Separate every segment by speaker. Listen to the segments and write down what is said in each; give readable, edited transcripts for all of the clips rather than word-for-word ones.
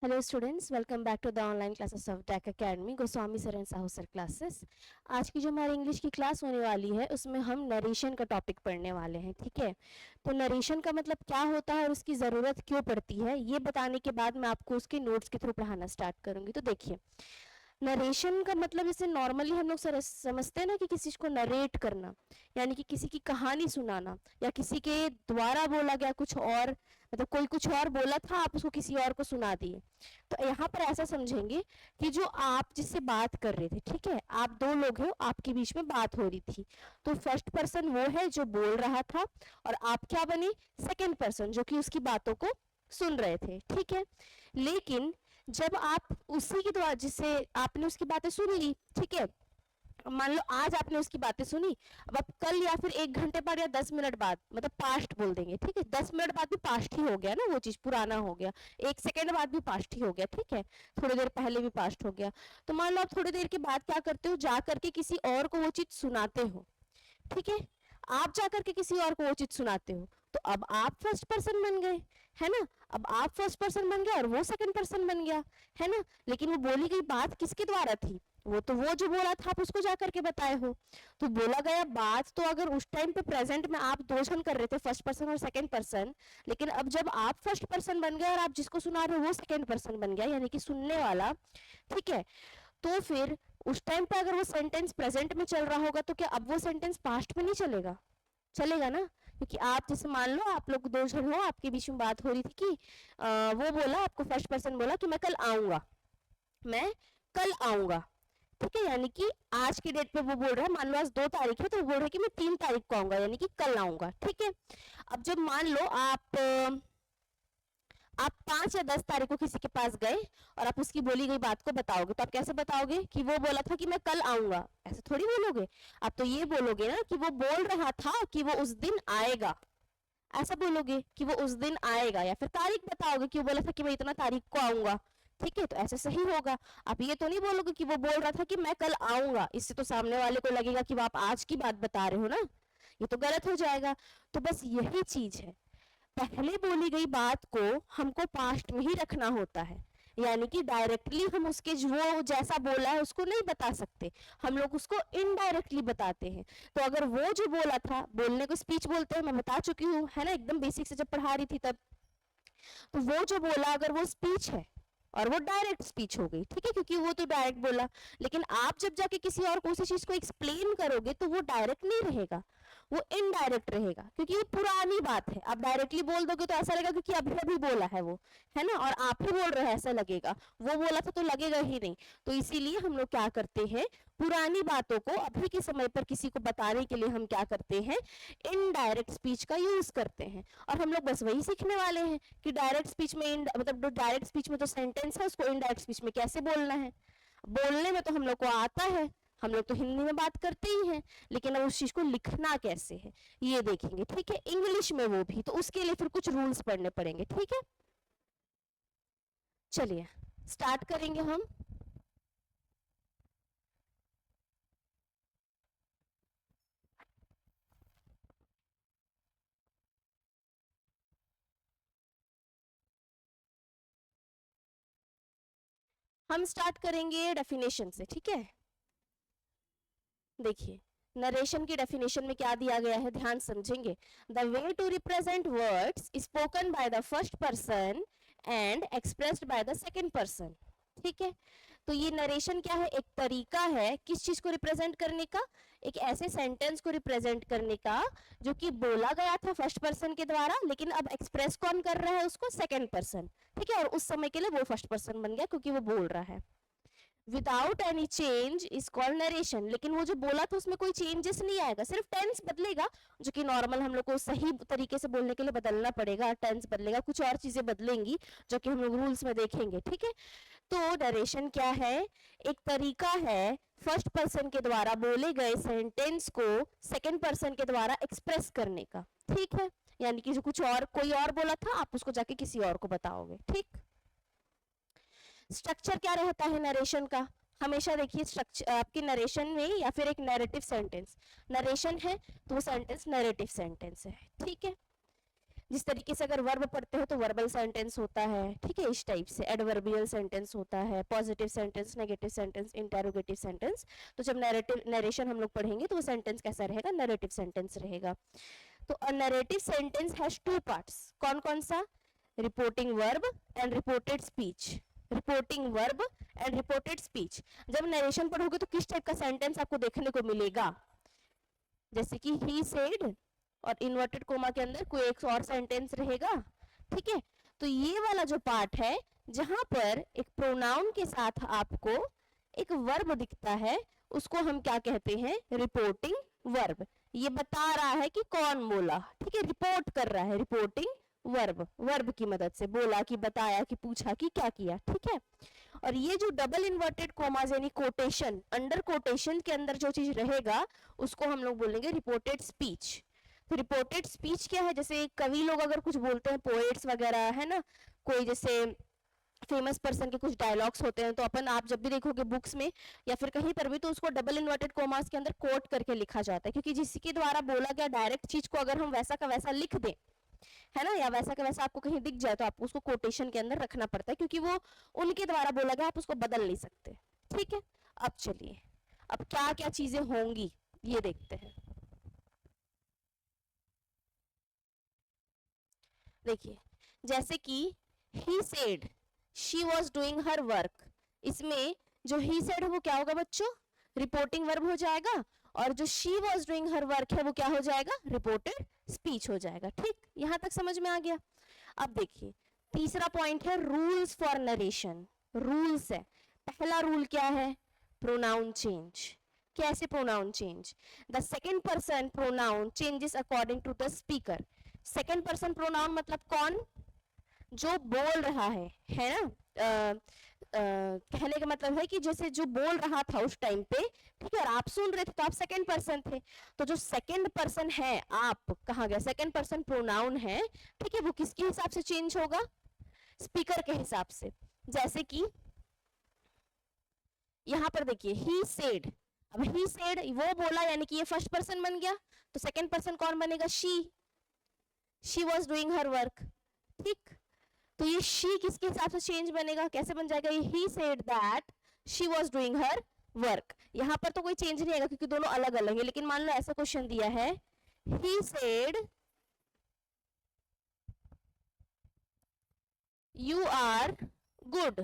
Speaker 1: Hello students, welcome back to the online classes of tech academy Goswami sir and Sahu sir classes. आज की जो हमारी English की class होने वाली है उसमें हम नरेशन का टॉपिक पढ़ने वाले हैं। ठीक है, तो नरेशन का मतलब क्या होता है और उसकी ज़रूरत क्यों पड़ती है ये बताने के बाद मैं आपको उसके नोट्स के थ्रू पढ़ाना स्टार्ट करूँगी। तो देखिए, नरेशन का मतलब जैसे नॉर्मली हम लोग समझते हैं ना कि किसी को नरेट करना, यानी कि किसी की कहानी सुनाना या किसी के द्वारा बोला गया कुछ और, मतलब कोई कुछ और बोला था, आप उसको किसी और को सुना दिए। तो यहाँ पर ऐसा समझेंगे कि जो आप जिससे बात कर रहे थे, ठीक है, आप दो लोग हो, आपके बीच में बात हो रही थी, तो फर्स्ट पर्सन वो है जो बोल रहा था और आप क्या बने, सेकंड पर्सन जो कि उसकी बातों को सुन रहे थे। ठीक है, लेकिन जब आप उसी के द्वारा जिससे आपने उसकी बातें सुन ली, ठीक है, मान लो आज आपने उसकी बातें सुनी, अब आप कल या फिर 1 घंटे बाद या 10 मिनट बाद, मतलब पास्ट बोल देंगे, ठीक है, 10 मिनट बाद भी पास्ट ही हो गया ना, वो चीज पुराना हो गया, 1 सेकेंड बाद भी पास्ट ही हो गया, ठीक है, थोड़ी देर पहले भी पास्ट हो गया। तो मान लो आप थोड़ी देर के बाद क्या करते हो, जा करके किसी और को वो चीज सुनाते हो। ठीक है, आप जाकर के किसी और को वो चीज सुनाते हो, तो अब आप फर्स्ट पर्सन बन गए, है ना। अब आप फर्स्ट पर्सन बन गए और वो सेकंड पर्सन बन गया, है ना। लेकिन वो बोली गई बात किसके द्वारा थी, वो तो वो जो बोला था आप उसको जाकर के बताए हो। तो बोला गया बात तो अगर उस टाइम पे प्रेजेंट में आप दो जन कर रहे थे, फर्स्ट पर्सन और सेकंड पर्सन, लेकिन अब जब आप फर्स्ट पर्सन बन गए और आप जिसको सुना रहे हो वो सेकंड पर्सन बन गया, यानी कि सुनने वाला। ठीक है, तो फिर उस टाइम पे अगर वो सेंटेंस प्रेजेंट में चल रहा होगा तो क्या अब वो सेंटेंस पास्ट में नहीं चलेगा, चलेगा ना। क्योंकि आप जैसे मान लो आप लोग दो जन हो, आपके बीच में बात हो रही थी कि वो बोला, आपको फर्स्ट पर्सन बोला कि मैं कल आऊंगा, मैं कल आऊंगा। ठीक है, यानी कि आज की डेट पे वो बोल रहा है, मान लो आज 2 तारीख है तो वो बोल रहा है कि मैं 3 तारीख को आऊंगा, यानी कि कल आऊंगा। ठीक है, अब जब मान लो आप 5 या 10 तारीख को किसी के पास गए और आप उसकी बोली गई बात को बताओगे, तो आप कैसे बताओगे कि वो बोला था कि मैं कल आऊंगा, ऐसे थोड़ी बोलोगे। आप तो ये बोलोगे ना कि वो बोल रहा था कि वो उस दिन आएगा, ऐसा बोलोगे कि वो उस दिन आएगा, या फिर तारीख बताओगे कि वो बोला था कि मैं इतना तारीख को आऊंगा। ठीक है, तो ऐसे सही होगा। आप ये तो नहीं बोलोगे कि वो बोल रहा था कि मैं कल आऊंगा, इससे तो सामने वाले को लगेगा कि वो आप आज की बात बता रहे हो ना, ये तो गलत हो जाएगा। तो बस यही चीज है, पहले बोली गई बात को हमको पास्ट में ही रखना होता है, यानी कि डायरेक्टली हम उसके वो जैसा बोला है उसको नहीं बता सकते, हम लोग उसको इनडायरेक्टली बताते हैं। तो अगर वो जो बोला था, बोलने को स्पीच बोलते हैं, मैं बता चुकी हूँ, है ना, एकदम बेसिक से जब पढ़ा रही थी तब, तो वो जो बोला अगर वो स्पीच है और वो डायरेक्ट स्पीच हो गई, ठीक है, क्योंकि वो तो डायरेक्ट बोला। लेकिन आप जब जाके किसी और को उसी चीज को एक्सप्लेन करोगे तो वो डायरेक्ट नहीं रहेगा, वो इनडायरेक्ट रहेगा, क्योंकि वो पुरानी बात है। आप डायरेक्टली बोल दोगे तो ऐसा लगेगा क्योंकि अभी अभी बोला है वो, है ना, और आप ही बोल रहे हैं ऐसा लगेगा, वो बोला था तो लगेगा ही नहीं। तो इसीलिए हम लोग क्या करते हैं, पुरानी बातों को अभी के समय पर किसी को बताने के लिए हम क्या करते हैं, इनडायरेक्ट स्पीच का यूज करते हैं। और हम लोग बस वही सीखने वाले हैं कि डायरेक्ट स्पीच में मतलब डायरेक्ट स्पीच में तो सेंटेंस है, उसको इनडायरेक्ट स्पीच में कैसे बोलना है। बोलने में तो हम लोग को आता है, हम लोग तो हिंदी में बात करते ही हैं, लेकिन अब उस चीज को लिखना कैसे है ये देखेंगे। ठीक है, इंग्लिश में वो भी, तो उसके लिए फिर कुछ रूल्स पढ़ने पड़ेंगे। ठीक है, चलिए स्टार्ट करेंगे हम। स्टार्ट करेंगे डेफिनेशन से। ठीक है, देखिए नरेशन की डेफिनेशन में क्या दिया गया है, ध्यान समझेंगे। The way to represent words spoken by the first person and expressed by the second person. ठीक है, तो ये नरेशन क्या है, एक तरीका है किस चीज को रिप्रेजेंट करने का, एक ऐसे सेंटेंस को रिप्रेजेंट करने का जो कि बोला गया था फर्स्ट पर्सन के द्वारा, लेकिन अब एक्सप्रेस कौन कर रहा है उसको, सेकंड पर्सन। ठीक है, और उस समय के लिए वो फर्स्ट पर्सन बन गया क्योंकि वो बोल रहा है। Without any change is called narration, लेकिन वो जो बोला था उसमें कोई चेंजेस नहीं आएगा, सिर्फ टेंस बदलेगा, जो कि नॉर्मल हम लोग को सही तरीके से बोलने के लिए बदलना पड़ेगा, टेंस बदलेगा, कुछ और चीजें बदलेंगी जो कि हम लोग रूल्स में देखेंगे। ठीक है, तो नरेशन क्या है, एक तरीका है फर्स्ट पर्सन के द्वारा बोले गए सेंटेंस को सेकंड पर्सन के द्वारा एक्सप्रेस करने का। ठीक है, यानी कि जो कुछ और कोई और बोला था आप उसको जाके किसी और को बताओगे। ठीक, स्ट्रक्चर क्या रहता है नरेशन का, हमेशा देखिए स्ट्रक्चर आपके नरेशन में, या फिर एक नैरेटिव सेंटेंस, नरेशन है तो वो सेंटेंस नैरेटिव सेंटेंस है। ठीक है, जिस तरीके से अगर वर्ब पढ़ते हो तो वर्बल सेंटेंस होता है, ठीक है, इस टाइप से एडवर्बियल सेंटेंस होता है, positive sentence, negative sentence, interrogative sentence. तो जब नरेशन हम लोग पढ़ेंगे तो वो सेंटेंस कैसा रहेगा, नरेटिव सेंटेंस रहेगा। तो अ narrative sentence has two parts, कौन कौन सा, reporting verb and reported speech, reporting verb and reported speech. जब नरेशन पढ़ोगे तो किस टाइप का सेंटेंस आपको देखने को मिलेगा, जैसे कि ही सेड और इन्वर्टेड कोमा के अंदर कोई एक और सेंटेंस रहेगा, ठीक है। तो ये वाला जो पार्ट है जहां पर एक प्रोनाउन के साथ आपको एक वर्ब दिखता है, उसको हम क्या कहते हैं, रिपोर्टिंग वर्ब। ये बता रहा है कि कौन बोला, ठीक है, रिपोर्ट कर रहा है, रिपोर्टिंग वर्ब, वर्ब की मदद से बोला कि बताया कि पूछा कि क्या किया, ठीक है। और ये जो डबल इन्वर्टेड कोमास यानी कोटेशन, अंडर कोटेशन के अंदर जो चीज रहेगा उसको हम लोग बोलेंगे रिपोर्टेड स्पीच। तो रिपोर्टेड स्पीच क्या है, जैसे कवि लोग अगर कुछ बोलते हैं, पोएट्स वगैरह है ना, कोई जैसे फेमस पर्सन के कुछ डायलॉग्स होते हैं, तो अपन आप जब भी देखोगे बुक्स में या फिर कहीं पर भी, तो उसको डबल इन्वर्टेड कोमास के अंदर कोट करके लिखा जाता है, क्योंकि जिसके द्वारा बोला गया डायरेक्ट चीज को अगर हम वैसा का वैसा लिख दें, है ना, या वैसा का वैसा आपको कहीं दिख जाए, तो आपको उसको कोटेशन के अंदर रखना पड़ता है, क्योंकि वो उनके द्वारा बोला गया, आप उसको बदल नहीं सकते, ठीक है। अब चलिए, अब क्या क्या चीजें होंगी ये देखते हैं। देखिए, जैसे कि he said she was doing her work, इसमें जो he said है वो क्या होगा बच्चों, रिपोर्टिंग वर्ब हो जाएगा, और जो she was doing her work है वो क्या हो जाएगा, रिपोर्टेड स्पीच हो जाएगा, ठीक, यहां तक समझ में आ गया। अब देखिए तीसरा पॉइंट है रूल्स फॉर नरेशन, रूल्स है। पहला रूल क्या है, प्रोनाउन चेंज। कैसे pronoun change, the second person pronoun changes according to the speaker. Second person pronoun मतलब कौन, जो बोल रहा है ना, कहने का मतलब है कि जैसे जो बोल रहा था उस टाइम पे, ठीक है, और आप सुन रहे थे तो आप सेकंड पर्सन थे, तो जो सेकंड पर्सन है आप कहाँ गया, सेकंड पर्सन प्रोनाउन है, ठीक है, वो किसके हिसाब से चेंज होगा, स्पीकर के हिसाब से। जैसे कि यहां पर देखिए ही सेड, अब ही सेड वो बोला यानी कि ये फर्स्ट पर्सन बन गया, तो सेकंड पर्सन कौन बनेगा, she was doing her work, ठीक। तो ये शी किसके हिसाब से चेंज बनेगा, कैसे बन जाएगा, ही said that she was doing her work. यहां पर तो कोई चेंज नहीं आएगा क्योंकि दोनों अलग अलग है, लेकिन मान लो ऐसा क्वेश्चन दिया है, he said you are good,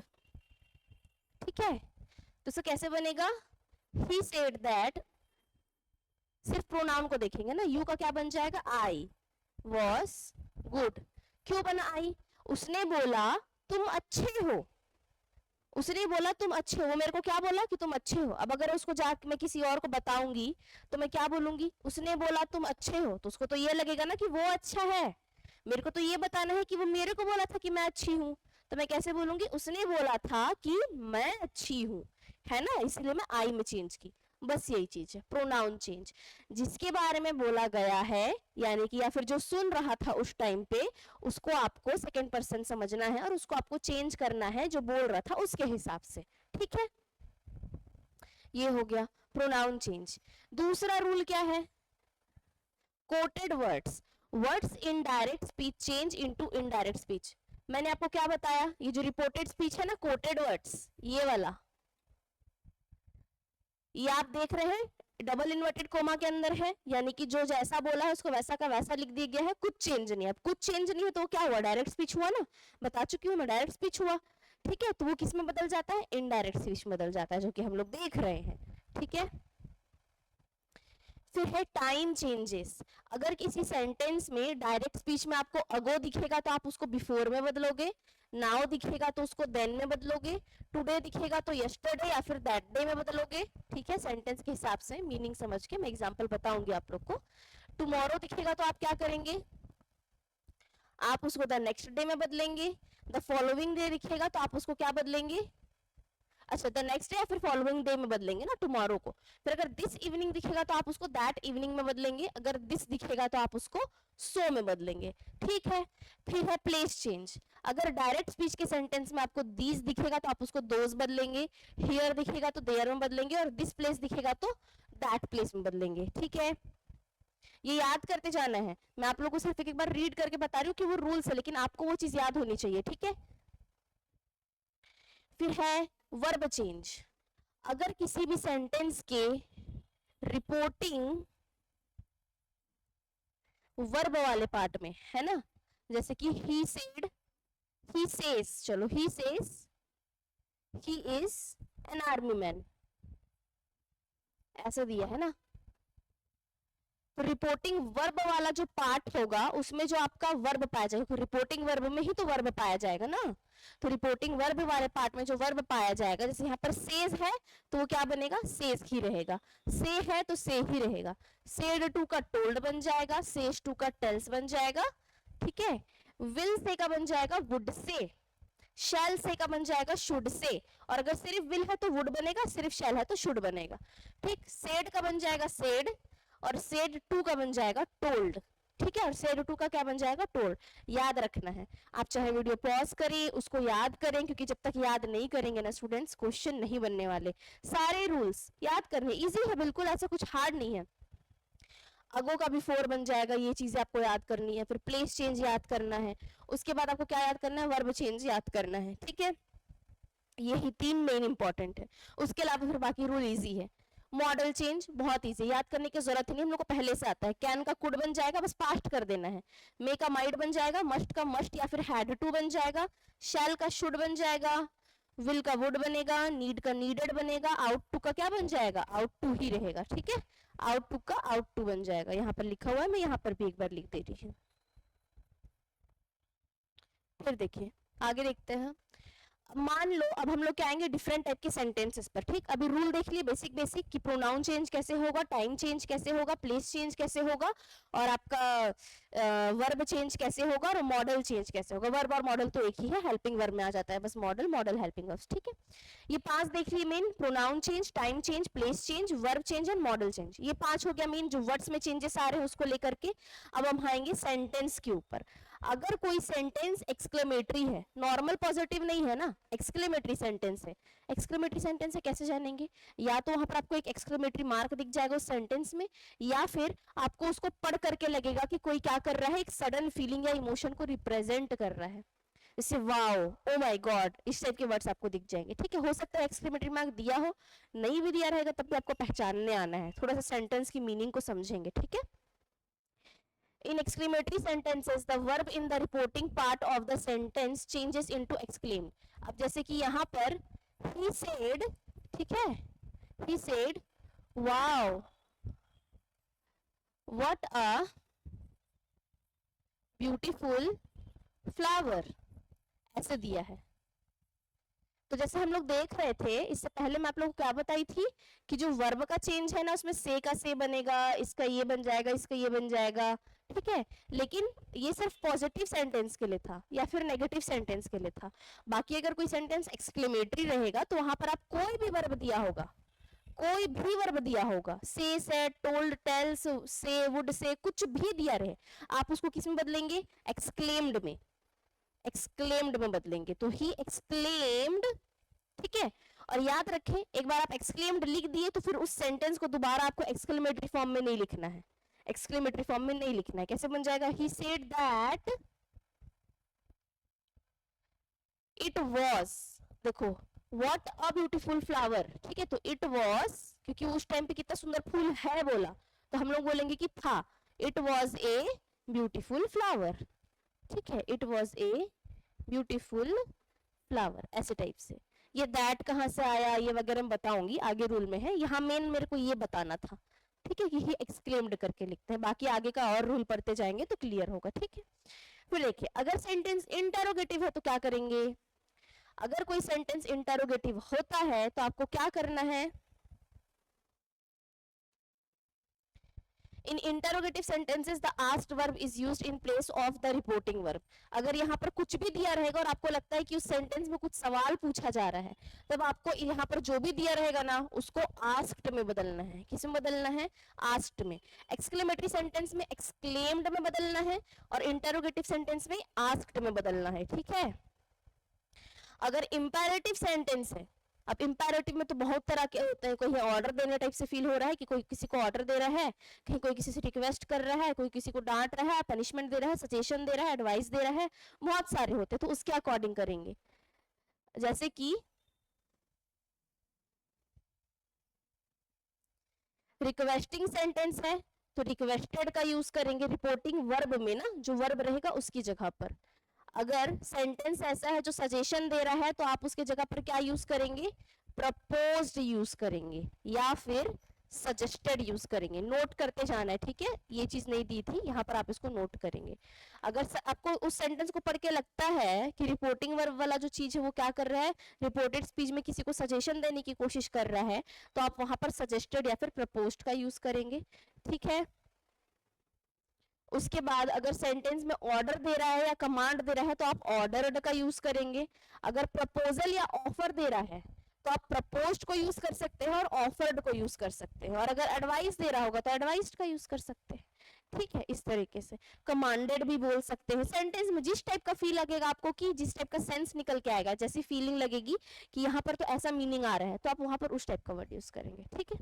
Speaker 1: ठीक है, तो इसे कैसे बनेगा, ही सेड दैट, सिर्फ प्रोनाउन को देखेंगे ना, यू का क्या बन जाएगा, आई वॉज गुड। क्यों बना आई, उसने बोला तुम अच्छे हो, उसने बोला तुम अच्छे हो, वो मेरे को क्या बोला कि तुम अच्छे हो। अब अगर उसको जाके मैं किसी और को बताऊंगी तो मैं क्या बोलूंगी, उसने बोला तुम अच्छे हो, तो उसको तो ये लगेगा ना कि वो अच्छा है, मेरे को तो ये बताना है कि वो मेरे को बोला था कि मैं अच्छी हूँ, तो मैं कैसे बोलूंगी, उसने बोला था कि मैं अच्छी हूँ, है ना, इसलिए मैं आई में चेंज की। बस यही चीज है प्रोनाउन चेंज, जिसके बारे में बोला गया है यानी कि या फिर जो सुन रहा था उस टाइम पे, उसको आपको सेकंड पर्सन समझना है और उसको आपको चेंज करना है जो बोल रहा था उसके हिसाब से, ठीक है। ये हो गया प्रोनाउन चेंज। दूसरा रूल क्या है, coated words, words in direct speech change into indirect speech. मैंने आपको क्या बताया, ये जो रिपोर्टेड स्पीच है ना, कोटेड वर्ड्स ये वाला, ये आप देख रहे हैं डबल इन्वर्टेड कोमा के अंदर है, यानी कि जो जैसा बोला है उसको वैसा का वैसा लिख दिया गया है, कुछ चेंज नहीं है। अब कुछ चेंज नहीं है तो क्या हुआ, डायरेक्ट स्पीच हुआ ना, बता चुकी हूँ मैं, डायरेक्ट स्पीच हुआ, ठीक है। तो वो किस में बदल जाता है, इनडायरेक्ट स्पीच में बदल जाता है, जो कि हम लोग देख रहे हैं, ठीक है। फिर है टाइम चेंजेस, अगर किसी सेंटेंस में डायरेक्ट स्पीच में आपको अगो दिखेगा तो आप उसको बिफोर में बदलोगे, नाउ दिखेगा तो उसको देन में बदलोगे, टुडे दिखेगा तो यस्टरडे या फिर दैट डे में बदलोगे, ठीक है, सेंटेंस के हिसाब से मीनिंग समझ के मैं एग्जांपल बताऊंगी आप लोग को। टुमारो दिखेगा तो आप क्या करेंगे, आप उसको द नेक्स्ट डे में बदलेंगे। द फॉलोइंग डे दिखेगा तो आप उसको क्या बदलेंगे, अच्छा द नेक्स्ट डे या फिर फॉलोइंग डे में बदलेंगे ना टुमारो को। फिर अगर दिस इवनिंग दिखेगा तो आप उसको दैट इवनिंग में बदलेंगे, अगर दिस दिखेगा तो आप उसको सो में बदलेंगे, ठीक है। फिर है प्लेस चेंज, अगर डायरेक्ट स्पीच के सेंटेंस में आपको दीज दिखेगा तो आप उसको दोज बदलेंगे, हियर दिखेगा तो देयर में बदलेंगे, और दिस प्लेस दिखेगा तो दैट प्लेस में बदलेंगे, ठीक है। ये याद करते जाना है। मैं आप लोगों को सिर्फ एक बार रीड करके बता रही हूँ कि वो रूल्स है, लेकिन आपको वो चीज याद होनी चाहिए, ठीक है। फिर है वर्ब चेंज। अगर किसी भी सेंटेंस के रिपोर्टिंग वर्ब वाले पार्ट में है ना, जैसे कि ही सेड, ही सेज, चलो he says he is an army man, ऐसा दिया है ना। तो रिपोर्टिंग वर्ब वाला जो पार्ट होगा उसमें जो आपका वर्ब पाया जाएगा, रिपोर्टिंग वर्ब में ही तो वर्ब पाया जाएगा ना। तो रिपोर्टिंग वर्ब वाले पार्ट में जो वर्ब पाया जाएगा, जैसे यहाँ पर सेज है तो वो क्या बनेगा, सेज ही रहेगा। से है तो से ही रहेगा। सेड टू का टोल्ड बन जाएगा, सेज टू का टेल्स बन जाएगा, ठीक है। विल से का बन जाएगा वुड से, शैल से का बन जाएगा शुड से, और अगर सिर्फ विल है तो वुड बनेगा, सिर्फ शैल है तो शुड बनेगा, ठीक। सेड का बन जाएगा सेड, और सेड टू का बन जाएगा टोल्ड, ठीक है। और सेड टू का क्या बन जाएगा, टोल्ड। याद रखना है, आप चाहे वीडियो पॉज करें, उसको याद करें, क्योंकि जब तक याद नहीं करेंगे ना स्टूडेंट्स, क्वेश्चन नहीं बनने वाले। सारे रूल्स याद करने, इजी है बिल्कुल, ऐसा कुछ हार्ड नहीं है। अगो का भी फोर बन जाएगा, ये चीजें आपको याद करनी है। फिर प्लेस चेंज याद करना है, उसके बाद आपको क्या याद करना है, वर्ब चेंज याद करना है, ठीक है। यही 3 मेन इंपॉर्टेंट है, उसके अलावा फिर बाकी रूल इजी है। मॉडल चेंज बहुत इजी, याद करने की जरूरत नहीं, हम लोग को पहले से आता है। कैन का कुड बन जाएगा, बस पास्ट कर देना है। मे का माइट बन जाएगा, मस्ट का मस्ट या फिर हैड टू बन जाएगा, शैल का शुड बन जाएगा, विल का वुड बनेगा, नीड का नीडेड बनेगा, आउट टू का क्या बन जाएगा, आउट टू ही रहेगा, ठीक है। आउट टू का आउट टू बन जाएगा, यहाँ पर लिखा हुआ है, मैं यहाँ पर भी एक बार लिख दे रही हूँ। फिर देखिए आगे देखते हैं। मान लो अब हम लोग क्या आएंगे डिफरेंट टाइप के सेंटेंसेस पर, ठीक। अभी रूल देख लिए बेसिक बेसिक कि प्रोनाउन चेंज कैसे होगा, टाइम चेंज कैसे होगा, प्लेस चेंज कैसे होगा, और आपका वर्ब चेंज कैसे होगा, और मॉडल चेंज कैसे होगा। वर्ब और मॉडल तो एक ही है, हेल्पिंग वर्ब में आ जाता है बस मॉडल, मॉडल हेल्पिंग वर्ब्स, ठीक है। ये 5 देख लिए main, pronoun change, time change, place change, verb change and model change. ये 5 हो गया मेन, जो वर्ड्स में चेंजेस आ रहे हैं उसको लेकर के। अब हम आएंगे सेंटेंस के ऊपर। अगर कोई सेंटेंस एक्सक्लेमेटरी है, नॉर्मल पॉजिटिव नहीं है ना, एक्सक्लेमेटरी सेंटेंस है। एक्सक्लेमेटरी सेंटेंस है कैसे जानेंगे, या तो वहां पर आपको एक एक्सक्लेमेटरी मार्क दिख जाएगा उस सेंटेंस में, या फिर आपको उसको पढ़ करके लगेगा कि कोई क्या कर रहा है, एक सडन फीलिंग या इमोशन को रिप्रेजेंट कर रहा है, जैसे वाओ, ओ माय गॉड, इस टाइप के वर्ड्स आपको दिख जाएंगे, ठीक है। हो सकता है एक्सक्लेमेटरी मार्क दिया हो, नहीं भी दिया रहेगा तब भी आपको पहचानने आना है, थोड़ा सा सेंटेंस की मीनिंग को समझेंगे, ठीक है। In exclamatory sentences, the verb in the reporting part of the sentence changes into exclaimed. अब जैसे कि यहाँ पर he said, ठीक है, he said, wow, what a beautiful flower, ऐसे दिया है। तो जैसे हम लोग देख रहे थे, इससे पहले मैं आप लोगों को क्या बताई थी कि जो वर्ब का चेंज है ना, उसमें से का से बनेगा, इसका ये बन जाएगा, इसका ये बन जाएगा, ठीक है। लेकिन ये सिर्फ पॉजिटिव सेंटेंस के लिए था या फिर नेगेटिव सेंटेंस के लिए था। बाकी अगर कोई सेंटेंस एक्सक्लेमेटरी रहेगा तो वहां पर आप कोई भी वर्ब दिया होगा, कोई भी वर्ब दिया होगा, से, सेड, टोल्ड, टेल्स, से, वुड से, कुछ भी दिया रहे, आप उसको किस में बदलेंगे, एक्सक्लेम्ड में, एक्सक्लेम्ड में बदलेंगे। तो ही एक्सक्लेम्ड, ठीक है। और याद रखें, एक बार आप एक्सक्लेम्ड लिख दिए तो फिर उस सेंटेंस को दोबारा आपको एक्सक्लेमेटरी फॉर्म में नहीं लिखना है, एक्सक्लेमेटरी फॉर्म में नहीं लिखना है। कैसे बन जाएगा, ही सेड दैट इट वाज, देखो, व्हाट अ ब्यूटीफुल फ्लावर, ठीक है। तो इट वाज, क्योंकि उस टाइम पे कितना सुंदर फूल है बोला, तो हम लोग बोलेंगे कि था, it was a beautiful flower, ठीक है। It was a beautiful flower, ऐसे टाइप से। ये दैट कहाँ से आया ये वगैरह मैं बताऊंगी, आगे रूल में है, यहाँ मेन मेरे को ये बताना था, ठीक है, कि ये एक्सक्लेम्ड करके लिखते हैं, बाकी आगे का और रूल पढ़ते जाएंगे तो क्लियर होगा, ठीक है। फिर देखिए, अगर सेंटेंस इंटरोगेटिव है तो क्या करेंगे, अगर कोई सेंटेंस इंटरोगेटिव होता है तो आपको क्या करना है, in interrogative sentences the asked verb is used in place of the reporting verb. अगर यहाँ पर कुछ भी दिया रहेगा और आपको लगता है कि उस सेंटेंस में कुछ सवाल पूछा जा रहा है, तब आपको यहाँ पर जो भी दिया रहेगा ना उसको आस्क्ड में बदलना है। किस में बदलना है, आस्क्ड में। एक्सक्लेमेटरी सेंटेंस में एक्सक्लेम्ड में बदलना है, और इंटरोगेटिव सेंटेंस में आस्क्ड में बदलना है, ठीक है। अगर इंपेरेटिव सेंटेंस है, अब इम्पेरेटिव में तो बहुत तरह के होते हैं, कोई ऑर्डर देने टाइप से फील हो रहा है कि कोई किसी को ऑर्डर दे रहा है, कहीं कोई किसी से रिक्वेस्ट कर रहा है, कोई किसी को डांट रहा है, पनिशमेंट दे रहा है, सजेशन दे रहा है, एडवाइस दे रहा है, बहुत सारे होते हैं, तो उसके अकॉर्डिंग करेंगे। जैसे कि रिक्वेस्टिंग सेंटेंस है तो रिक्वेस्टेड का यूज करेंगे रिपोर्टिंग वर्ब में ना, जो वर्ब रहेगा उसकी जगह पर। अगर सेंटेंस ऐसा है जो सजेशन दे रहा है तो आप उसके जगह पर क्या यूज करेंगे, प्रपोज्ड यूज करेंगे या फिर सजेस्टेड यूज करेंगे। नोट करते जाना है, ठीक है, ये चीज नहीं दी थी, यहाँ पर आप इसको नोट करेंगे। अगर आपको उस सेंटेंस को पढ़ के लगता है कि रिपोर्टिंग वर्ब वाला जो चीज है वो क्या कर रहा है, रिपोर्टेड स्पीच में किसी को सजेशन देने की कोशिश कर रहा है, तो आप वहां पर सजेस्टेड या फिर प्रपोज्ड का यूज करेंगे, ठीक है। उसके बाद अगर सेंटेंस में ऑर्डर दे रहा है या कमांड दे रहा है तो आप ऑर्डर्ड का यूज करेंगे। अगर प्रपोजल या ऑफर दे रहा है तो आप प्रपोज्ड को यूज कर सकते हैं और ऑफर्ड को यूज कर सकते हैं, और अगर एडवाइस दे रहा होगा तो एडवाइस्ड का यूज कर सकते हैं, ठीक है। इस तरीके से कमांडेड भी बोल सकते हैं। सेंटेंस में जिस टाइप का फील लगेगा आपको, कि जिस टाइप का सेंस निकल के आएगा, जैसी फीलिंग लगेगी कि यहाँ पर तो ऐसा मीनिंग आ रहा है, तो आप वहां पर उस टाइप का वर्ड यूज करेंगे, ठीक है।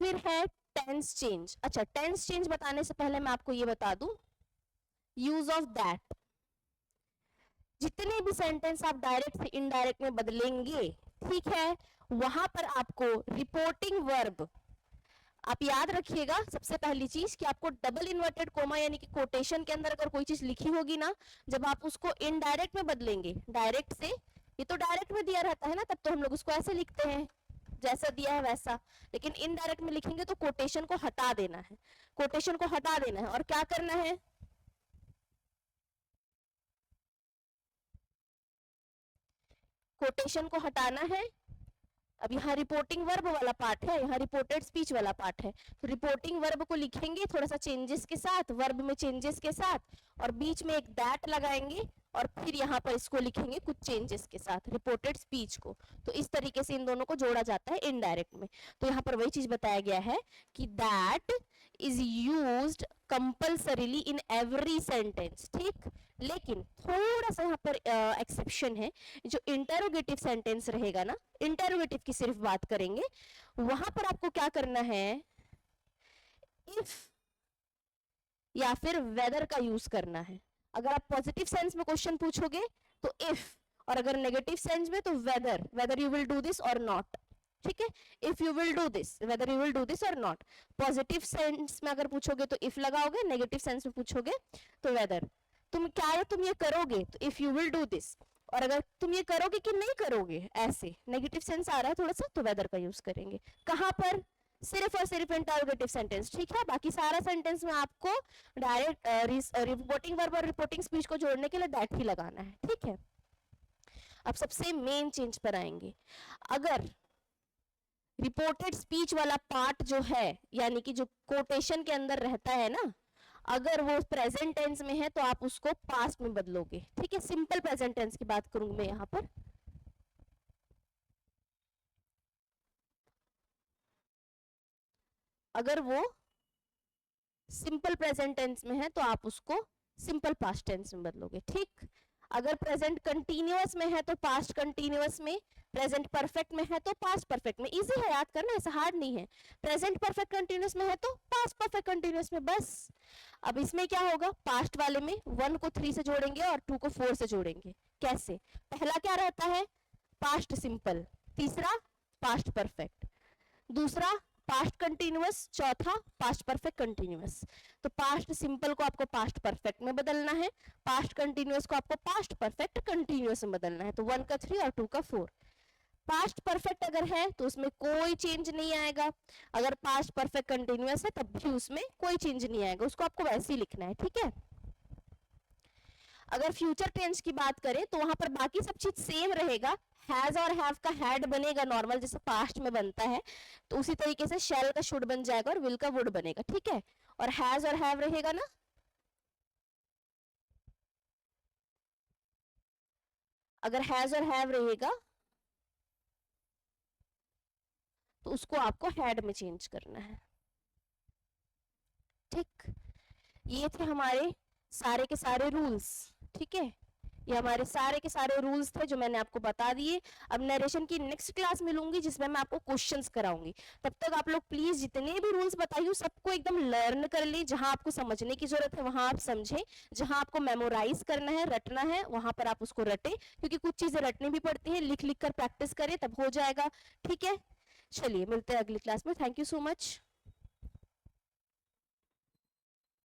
Speaker 1: फिर है टेंस चेंज। अच्छा, टेंस चेंज बताने से पहले मैं आपको ये बता दूं, यूज ऑफ दैट। जितने भी सेंटेंस आप डायरेक्ट से इनडायरेक्ट में बदलेंगे, ठीक है, वहां पर आपको रिपोर्टिंग वर्ब, आप याद रखिएगा सबसे पहली चीज कि आपको डबल इन्वर्टेड कोमा यानी कि कोटेशन के अंदर अगर कोई चीज लिखी होगी ना, जब आप उसको इनडायरेक्ट में बदलेंगे, डायरेक्ट से, ये तो डायरेक्ट में दिया रहता है ना, तब तो हम लोग उसको ऐसे लिखते हैं जैसा दिया है वैसा, लेकिन इनडायरेक्ट में लिखेंगे तो कोटेशन को हटा देना है, कोटेशन को हटा देना है। और क्या करना है, कोटेशन को हटाना है। अब यहाँ रिपोर्टिंग वर्ब वाला पार्ट है, यहाँ रिपोर्टेड स्पीच वाला पार्ट है, तो रिपोर्टिंग वर्ब को लिखेंगे थोड़ा सा चेंजेस के साथ, वर्ब में चेंजेस के साथ, और बीच में एक दैट लगाएंगे, और फिर यहाँ पर इसको लिखेंगे कुछ चेंजेस के साथ, रिपोर्टेड स्पीच को। तो इस तरीके से इन दोनों को जोड़ा जाता है इनडायरेक्ट में। तो यहाँ पर वही चीज बताया गया है कि that is used compulsorily in every sentence, ठीक। लेकिन थोड़ा सा यहाँ पर एक्सेप्शन है, जो इंटरोगेटिव सेंटेंस रहेगा ना, इंटरोगेटिव की सिर्फ बात करेंगे, वहां पर आपको क्या करना है, इफ या फिर वेदर का यूज करना है। अगर आप पॉजिटिव सेंस में क्वेश्चन पूछोगे तो इफ, और अगर नेगेटिव सेंस में तो whether, whether you will do this or not, ठीक है। If you will do this, whether you will do this or not. Positive sense में अगर पूछोगे तो इफ लगाओगे, नेगेटिव सेंस में पूछोगे तो वेदर। तुम क्या है, तुम ये करोगे तो if you will do this, और अगर तुम ये करोगे कि नहीं करोगे, ऐसे नेगेटिव सेंस आ रहा है थोड़ा सा, तो वेदर का यूज करेंगे। कहां पर, सिर्फ और सिर्फ इंटरोगेटिव सेंटेंस, ठीक है। बाकी सारा सेंटेंस में आपको डायरेक्ट रिपोर्टिंग वर्ब और रिपोर्टिंग स्पीच को जोड़ने के लिए दैट ही लगाना है, ठीक है। अब सबसे मेन चेंज पर आएंगे। अगर रिपोर्टेड स्पीच वाला पार्ट जो है, यानी कि जो कोटेशन के अंदर रहता है ना, अगर वो प्रेजेंट टेंस में है तो आप उसको पास्ट में बदलोगे, ठीक है। सिंपल प्रेजेंट टेंस की बात करूंगी मैं यहाँ पर। अगर वो सिंपल प्रेजेंट टेंस में है तो आप उसको सिंपल पास्ट टेंस में बदलोगे, ठीक। अगर प्रेजेंट कंटीन्यूअस में है तो पास्ट कंटीन्यूअस में, प्रेजेंट परफेक्ट में है तो पास्ट परफेक्ट में। इजी है याद करना, ऐसा हार्ड नहीं है। प्रेजेंट परफेक्ट कंटीन्यूअस में है तो पास्ट परफेक्ट कंटीन्यूअस में, बस। अब इसमें क्या होगा, पास्ट वाले में 1 को 3 से जोड़ेंगे और 2 को 4 से जोड़ेंगे। कैसे, पहला क्या रहता है, पास्ट सिंपल, तीसरा पास्ट परफेक्ट, दूसरा पास्ट कंटीन्यूअस, चौथा पास्ट परफेक्ट कंटीन्यूअस। तो पास्ट सिंपल को आपको पास्ट परफेक्ट में बदलना है, पास्ट कंटीन्यूअस को आपको पास्ट परफेक्ट कंटीन्यूअस में बदलना है। तो 1 का 3 और 2 का 4। पास्ट परफेक्ट अगर है तो उसमें कोई चेंज नहीं आएगा, अगर पास्ट परफेक्ट कंटीन्यूअस है तब भी उसमें कोई चेंज नहीं आएगा, उसको आपको वैसे ही लिखना है, ठीक है। अगर फ्यूचर टेंस की बात करें तो वहां पर बाकी सब चीज सेम रहेगा। हैज और हैव का हैड बनेगा नॉर्मल, जैसे पास्ट में बनता है, तो उसी तरीके से शैल का शुड बन जाएगा और विल का वुड बनेगा, ठीक है। और हैज और हैव रहेगा ना, अगर हैज और हैव रहेगा तो उसको आपको हैड में चेंज करना है, ठीक। ये थे हमारे सारे के सारे रूल्स, ठीक है। ये हमारे सारे के सारे रूल्स थे जो मैंने आपको बता दिए। अब नरेशन की नेक्स्ट क्लास मिलूंगी जिसमें मैं आपको क्वेश्चंस कराऊंगी। तब तक आप लोग प्लीज जितने भी रूल्स बताई हूँ सबको एकदम लर्न कर लें। जहां आपको समझने की जरूरत है वहां आप समझें, जहां आपको मेमोराइज करना है, रटना है, वहां पर आप उसको रटें, क्योंकि कुछ चीजें रटनी भी पड़ती हैं। लिख लिख कर प्रैक्टिस करें तब हो जाएगा। ठीक है, चलिए मिलते हैं अगली क्लास में। Thank you so much.